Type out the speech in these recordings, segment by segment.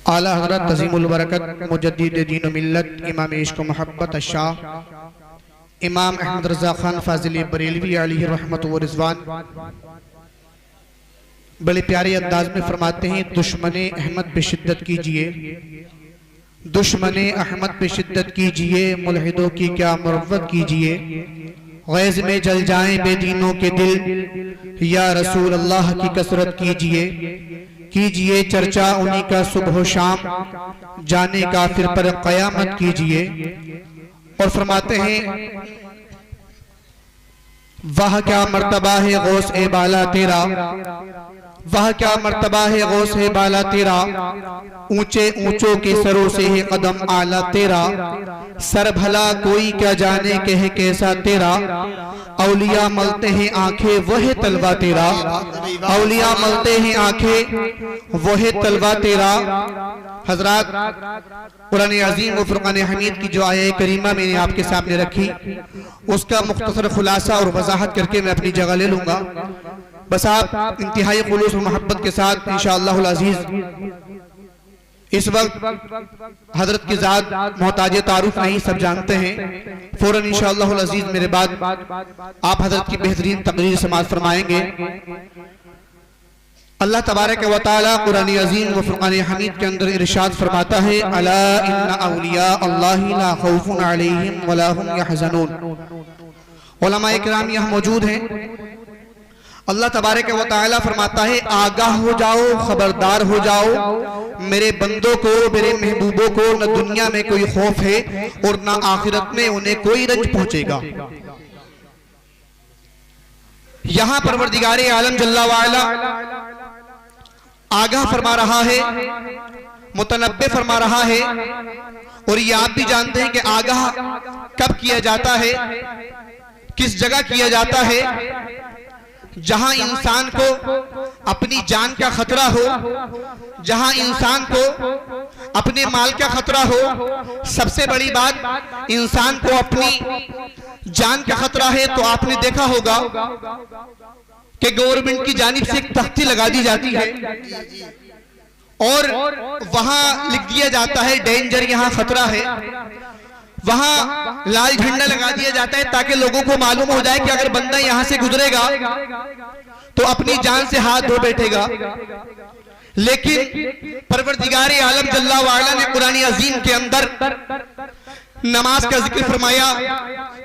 आला हज़रत तज़ीमुल बरकत मुजद्दिद दीन व मिल्लत इमाम इश्क व मोहब्बत शाह इमाम अहमद रज़ा खान फाज़िली बरेलवी अलैहि रहमत व रिज़वान बड़े प्यारे अंदाज में फरमाते हैं, दुश्मने अहमद पे शिद्दत कीजिए, दुश्मने अहमद पे शिद्दत कीजिए, मुल्हिदों की क्या मुरव्वत कीजिए, गैज़ में जल जाएं बेदीनों के दिल, या रसूल अल्लाह की कसरत कीजिए, कीजिए चर्चा उन्हीं का सुबह शाम, जाने काफिर पर क़यामत कीजिए। और फरमाते हैं, वह क्या मर्तबा है गौस ए बाला तेरा, वह क्या मर्तबा है गौस ए बाला तेरा, ऊंचे ऊंचों के सरों से है कदम आला तेरा, सर भला कोई क्या जाने के है कैसा तेरा, औलिया मलते हैं आंखें वह तलवा तेरा, औलिया मलते हैं आंखें वह तलवा तेरा। हजरात, कुरान अजीम व फुरकान हमीद की जो आया करीमा मैंने आपके सामने रखी, उसका मुख्तसर खुलासा और वजाहत करके मैं अपनी जगह ले लूंगा। बस आप इंतहाई खुलूस व मोहब्बत के साथ इंशाअल्लाह अज़ीज़ इस वक्त हजरत की जात मोहताज तारुफ नहीं, सब जानते हैं। फौरन इंशाअल्लाह अज़ीज़ मेरे बाद आप हजरत की बेहतरीन तकरीर समाअत फरमाएंगे। अल्लाह तबारक व तआला कुरान अज़ीम व फुरकान हमीद के अंदर इरशाद फरमाता है, अला इन्ना औलिया अल्लाहि ला खौफुन अलैहिम वला हुम यहज़नून। उलमाए किराम यहाँ मौजूद हैं। अल्लाह तबारक व तआला फरमाता है, आगाह हो जाओ, खबरदार हो जाओ, मेरे बंदों को, मेरे महबूबों को न दुनिया में कोई खौफ है और न आखिरत में उन्हें कोई रंज पहुंचेगा। यहां परवरदिगारे आलम जल्ला वाला आगाह फरमा रहा है, मुतनब्बे फरमा रहा है। और ये आप भी जानते हैं कि आगाह कब किया जाता है, किस जगह किया जाता है, जहां इंसान को अपनी जान का खतरा हो, जहां इंसान को अपने माल का खतरा हो। सबसे बड़ी बात, इंसान को अपनी जान का खतरा है। तो आपने देखा होगा कि गवर्नमेंट की जानिब से एक तख्ती लगा दी जाती है और वहां लिख दिया जाता है डेंजर, यहां खतरा है। वहां लाल झंडा लगा दिया जाता है ताकि लोगों को मालूम हो जाए कि अगर बंदा यहां से गुजरेगा तो अपनी जान से हाथ धो बैठेगा। लेकिन परवरदिगारे आलम जल्ला वाला ने कुरान अजीम के अंदर नमाज का जिक्र फरमाया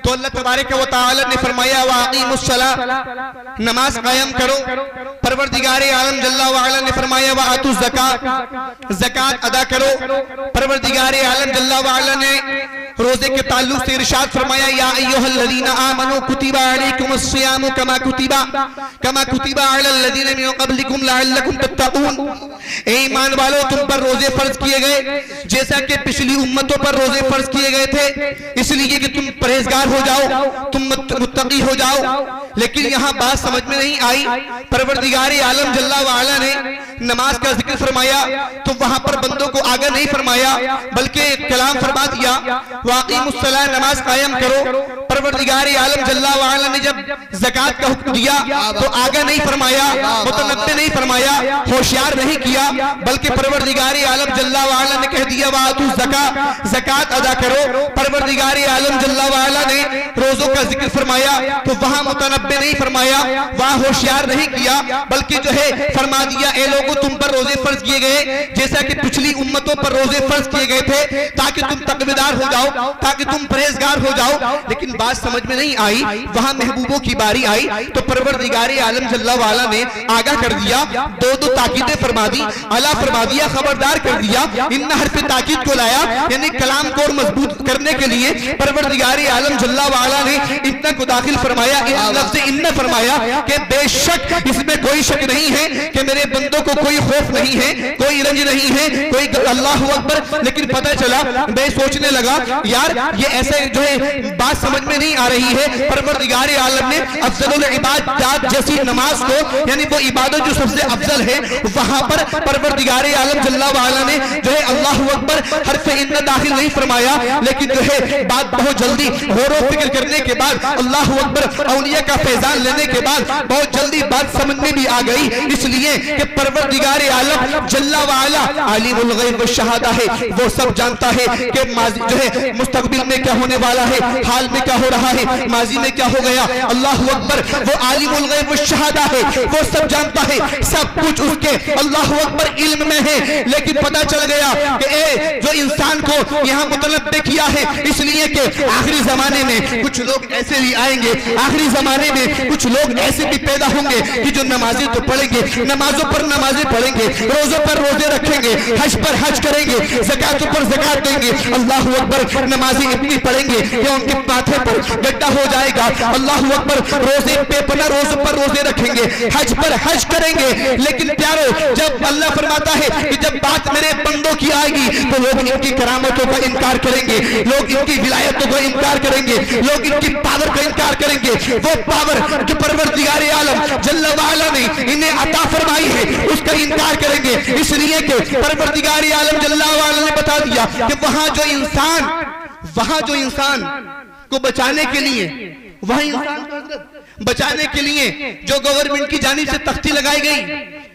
तो अल्लाह तबारक व तआला ने फरमाया, वाक़ीमुस्सलाह, नमाज कायम करो। परवरदिगारे आलम जल्ला वाला ने फरमाया, वातुज़ ज़कात, ज़कात अदा करो। परवरदिगारे आलम जल्ला वाला ने रोजे के ताल्लुक से इरशाद फरमाया, या अय्युहल्लज़ीना आमनू कुतिबा अलैकुमुस्सियामु कमा कुतिबा अलल लज़ीना मिन क़ब्लिकुम लअल्लकुम तत्तक़ून। ए ईमान वालों, तुम पर रोजे फर्ज किए गए जैसा कि पिछली उम्मतों पर रोजे फर्ज किए गए थे, इसलिए कि तुम परहेजगार हो जाओ, तुम मुत्तकी हो जाओ। लेकिन यहाँ बात समझ में नहीं आई। परवरदिगारे आलम जल्ला वाला ने नमाज का जिक्र फरमाया तो वहां पर बंदों को आगे नहीं फरमाया, बल्कि कलाम फरमा दिया, वाक़ीमुस्सलाह, नमाज कायम करो। परवरदिगारे आलम जल्ला वाला ने जब ज़कात का हुक्म दिया तो आगे नहीं फरमाया, मुतनब्बे नहीं फरमाया, होशियार नहीं किया, बल्कि परवरदिगारे आलम जल्ला वाला ने कह दिया, वातुज़ ज़कात, ज़कात अदा करो। परवरदिगारे आलम जल्ला वाला ने रोजों का जिक्र फरमाया तो वहां मुतनब्बे नहीं फरमाया, वहां होशियार नहीं किया, बल्कि जो है फरमा दिया, ए लोगों, तुम पर रोजे फर्ज किए गए जैसा कि पिछली उम्मतों पर रोजे फर्ज किए गए थे, ताकि तुम तकवीदार हो जाओ, ताकि तुम परहेजगार हो जाओ। लेकिन बात समझ में नहीं आई। वहां महबूबों की बारी आई तो परवरदिगारे आलम जल्ला वाला ने आगाह कर दिया, दो ताकीदें फरमा दी, अला फरमा दिया, खबरदार कर दिया। इन्ना हर्फ ताकीद को लाया, यानी कलाम को और मजबूत करने के लिए परवरदिगारे आलम जल्ला वाला ने इतना को दाखिल फरमाया, लफ्ज़ इन्ना फरमाया कि बेशक इसमें कोई शक नहीं है कि मेरे बंदों को कोई खौफ नहीं है, कोई रंज नहीं है, कोई अल्लाहु अकबर। लेकिन पता चला, मैं सोचने लगा, यार ये ऐसे जो है बात समझ में में नहीं आ रही है, परवरदिगार आलम ने अफजलुल इबादत जैसी नमाज को, यानी वो इबादत जो सबसे अफजल है, वहां पर परवरदिगार आलम जल्ला वाला ने जो है अल्लाहु अकबर हर्फ इन्ना दाखिल नहीं फरमाया, लेकिन जो है बात बहुत जल्दी गौर व फिक्र करने के बाद, अल्लाहु अकबर औलिया का फैजान लेने के बाद बहुत जल्दी बात समझ में भी आ गई, इसलिए कि परवरदिगार आलम जल्ला वाला आलिमुल गैब व शहादा है, वो सब जानता है कि माजी जो है मुस्तकबिल में क्या होने वाला है, हाल में क्या हो रहा है, माजी में क्या हो गया। अल्लाहु अकबर वो आलिमुल गैब व शहादा है, वो सब जानता है, सब कुछ उसके अल्लाहु अकबर इल्म में है। लेकिन पता चल गया कि जो इंसान को यहाँ मुतलब्बे किया है, इसलिए कि आखिरी जमाने में कुछ लोग ऐसे भी आएंगे, आखिरी जमाने में कुछ लोग ऐसे भी पैदा होंगे कि जो नमाजें तो पढ़ेंगे, नमाजों पर नमाजें पढ़ेंगे, रोजों पर रोजे रखेंगे, हज पर हज करेंगे, ज़कातों पर ज़कात देंगे, अल्लाहु अकबर नमाजें इतनी पढ़ेंगे कि उनके माथे पर गड्ढा हो जाएगा, अल्लाहु अकबर रोजे बेपना रोजों पर रोजे रखेंगे, हज पर हज करेंगे। लेकिन प्यारो, जब अल्लाह फरमाता है कि जब बात मेरे बंदों की आएगी तो लोग इनकी करामतों का इनकार करेंगे, लोग इनकी विलायतों का इनकार करेंगे, लोग इनकी पावर का इनकार करेंगे। वो पावर जो परवरदिगार आलम जल्ला वाला ने इन्हें अता फरमाई है, उसका इनकार करेंगे, इसलिए कि परवरदिगार आलम जल्ला वाला ने बता दिया कि वहां जो इंसान को बचाने के लिए, वहां इंसान को बचाने के लिए जो गवर्नमेंट की जानिब से तख्ती लगाई गई,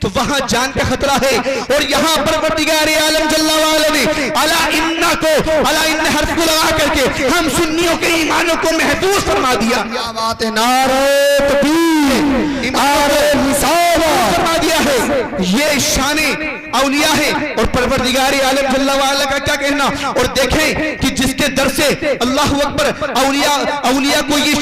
तो वहां जान का खतरा है। और यहाँ परवरदिगार आलम जल्ला वाला ने अला इन्ना हर्फ को लगा करके हम सुन्नियों के ईमानों को महफूज फरमा दिया। क्या बात है, नारे तकबीर, नारे रिसालत फरमा दिया है। ये शाने औलिया है और परवरदिगार आलम जल्ला वाला का क्या कहना। और देखें कि जिसके दर से अल्लाहु अकबर औलिया को ये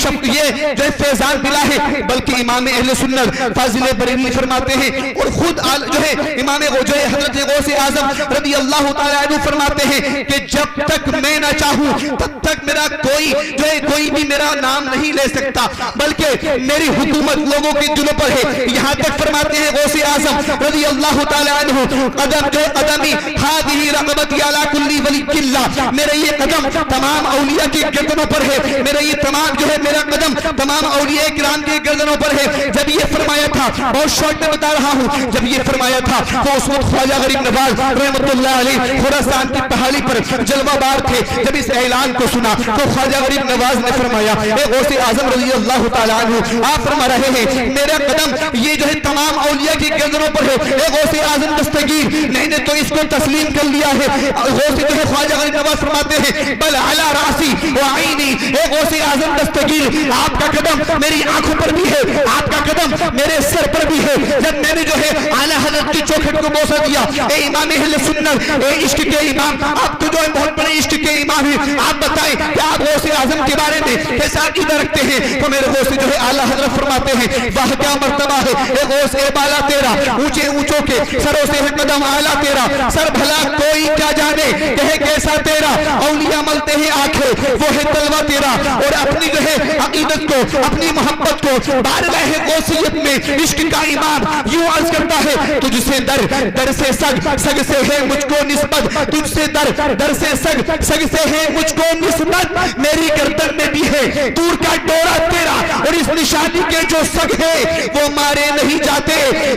जो फैजान मिला है, बल्कि इमाम अहले सुन्नत फाजिल बरेलवी फरमाते हैं, और खुद जो है इमाम हजरत गौसे आजम रज़ी अल्लाह तआला अन्हु फरमाते हैं कि जब तक मैं ना चाहूं तब तक मेरा कोई भी मेरा नाम नहीं ले सकता, बल्कि मेरी हुकूमत लोगों के दिलों पर है। यहाँ तक फरमाते हैं गौसे आजम रज़ी अल्लाह तआला अन्हु, कदमी हादिही रग़बती अला कुल्ली वली किल्ला, मेरा ये कदम तमाम औलिया की गर्दनों पर है, मेरा ये तमाम जो है मेरा कदम तमाम औलिया किराम की गर्दनों पर है। जब ये फरमाया था, बहुत शॉर्ट में बता रहा हूँ, जब ये फरमाया था तो उस वक्त ख्वाजा गरीब नवाज रहमतुल्लाह अलैह खुरासान की पहाड़ी पर जलवाबार थे। जब इस ऐलान को सुना तो ख्वाजा गरीब नवाज ने फरमाया, ए गौसे आजम रज़ी अल्लाह तआला अन्हु, आप फरमा रहे हैं मेरा कदम ये जो है तमाम औलिया की गर्दनों पर है। ए गौसे आजम दस्तगीर, मैंने तो इसको तस्लीम कर लिया है। गौसे जो है ख्वाजा गरीब नवाज फरमाते हैं, बल अला रासी व आईनी, ए गौसे आजम दस्तगीर, आपका कदम मेरी आंखों पर भी है, आपका कदम मेरे सर पर भी है। जब मैंने जो है आला हज़रत की चौखट को बोसा दिया, ए इमाम अहले सुन्नत, ए इश्क के इमाम, आप तो जो है बहुत बड़े इश्क के इमाम हैं, आप बताएं कि आप गौसे आजम के बारे में कैसा अकीदा रखते हैं। तो मेरे गौसे जो है आला हज़रत फरमाते हैं, वाह क्या मर्तबा है, ए गौस ए बाला तेरा, ऊंचे ऊंचों के सरों से है कदम आला तेरा, सर भला कोई क्या जाने कहे कैसा तेरा, औलिया मलते हैं आंखें वो है तलवा तेरा। और अपनी जो है अकीदत को, अपनी मोहब्बत को बारगाह गौसियत में इश्क का इमाम यूं अर्ज करता है, तुझसे दर से सग से है मुझको निस्बत, तुझसे दर से सग से है मुझको निस्बत, मेरी गर्दन में भी है दूर का डोरा तेरा, और इस निशानी के जो सग है वो मारे नहीं जाते,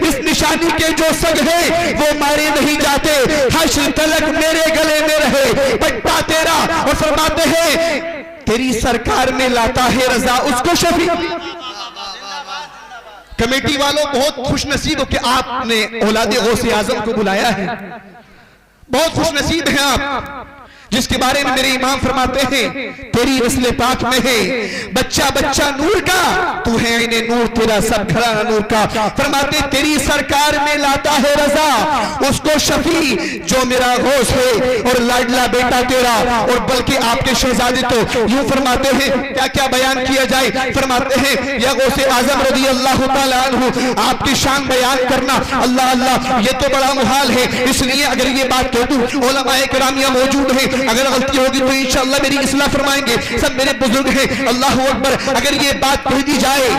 इस निशानी के जो सग है वो मारे नहीं जाते, हश्र तलक मेरे गले में रहे पट्टा तेरा। और फरमाते हैं तेरी सरकार में लाता है रजा उसको शफी। कमेटी वालों बहुत खुश नसीब हो कि आपने औलादे गौसे आजम को बुलाया है, बहुत खुश नसीब हैं आप, जिसके बारे में मेरे इमाम फरमाते हैं तेरी नस्ल पाक में है बच्चा बच्चा नूर का, तू है इन्हें नूर तेरा सब घराना नूर का। फरमाते तेरी सरकार में लाता है रजा उसको शफी जो मेरा गौस है और लाडला बेटा तेरा। और बल्कि आपके शहजादे तो यूं फरमाते हैं, क्या क्या बयान किया जाए, फरमाते हैं या गौसे आजम रज़ी अल्लाह तआला अन्हु, आपकी शान बयान करना अल्लाह अल्लाह ये तो बड़ा मुहाल है, इसलिए अगर ये बात कह दूं उलमाए किराम मौजूद है, अगर गलती होगी तो इंशाअल्लाह मेरी इस्लाह फरमाएंगे, सब मेरे बुजुर्ग हैं, अल्लाह अकबर। अगर ये बात कह दी जाए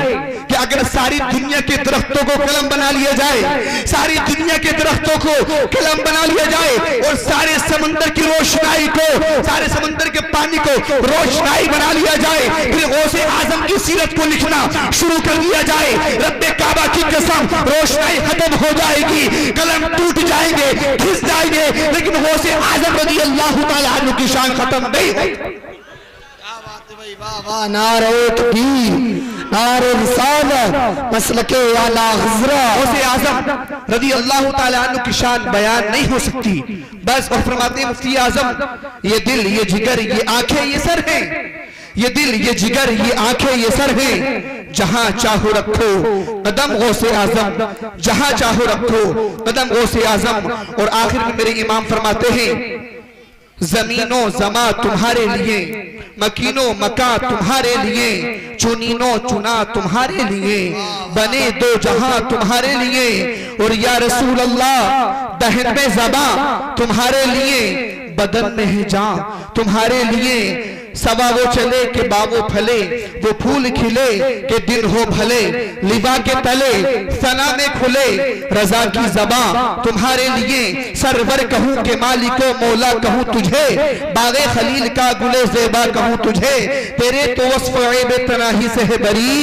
कि अगर सारी दुनिया के दरख्तों को कलम बना लिया जाए, सारी दुनिया के दरख्तों को कलम बना लिया जाए और सारे समंदर की रोशनाई को, सारे समंदर के पानी को रोशनाई बना लिया जाए, फिर गौसे आजम की सीरत को लिखना शुरू कर दिया जाए, रब्बे काबा की कसम रोशनाई खत्म हो जाएगी, कलम टूट जाएंगे, घिस जाएंगे, लेकिन गौसे आजम रज़ी अल्लाह ताला अन्हु की शान खत्म नहीं होगी। नारे तकबीर, नारे रिसालत, मसलके आला हज़रा। गौसे आज़म रज़ी अल्लाह ताला अन्हु की शान बयान नहीं हो सकती। बस और फरमाते हैं मुफ्ती आज़म, ये दिल, ये जिगर, ये आंखें, ये सर है, ये दिल, ये जिगर, ये आंखें, ये सर है, जहां चाहो रखो कदम गौसे आज़म, जहां चाहो रखो कदम गौसे आज़म। और आखिर में मेरे इमाम फरमाते हैं, जमीनो जमा तुम्हारे लिए, मकीनो मका तुम्हारे लिए, चुनीनो चुना तुम्हारे लिए, बने दो जहां तुम्हारे लिए, और या रसूल अल्लाह दहन में ज़बा तुम्हारे लिए, बदन में है जां तुम्हारे लिए, सवा वो चले के बाबो फले, वो फूल खिले के दिन हो भले, लिबा के तले सना में खुले, रजा की जबा तुम्हारे लिए, सरवर कहूँ के मालिको मौला कहूँ तुझे, बागे खलील का गुले ज़ेबा कहूँ तुझे, तेरे तो वस्फ़ ऐब तनाही से है बरी,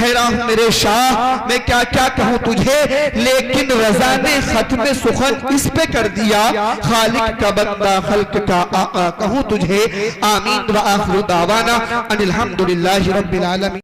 हैरान मेरे शाह मैं क्या क्या कहूँ तुझे, लेकिन रजा ने खत्म सुखन इस पे कर दिया, खालिक का बंदा खल्क का आका कहूँ तुझे। आमीन व आखिर दावाना अनिल हम्दुलिल्लाहि रब्बिल आलमीन।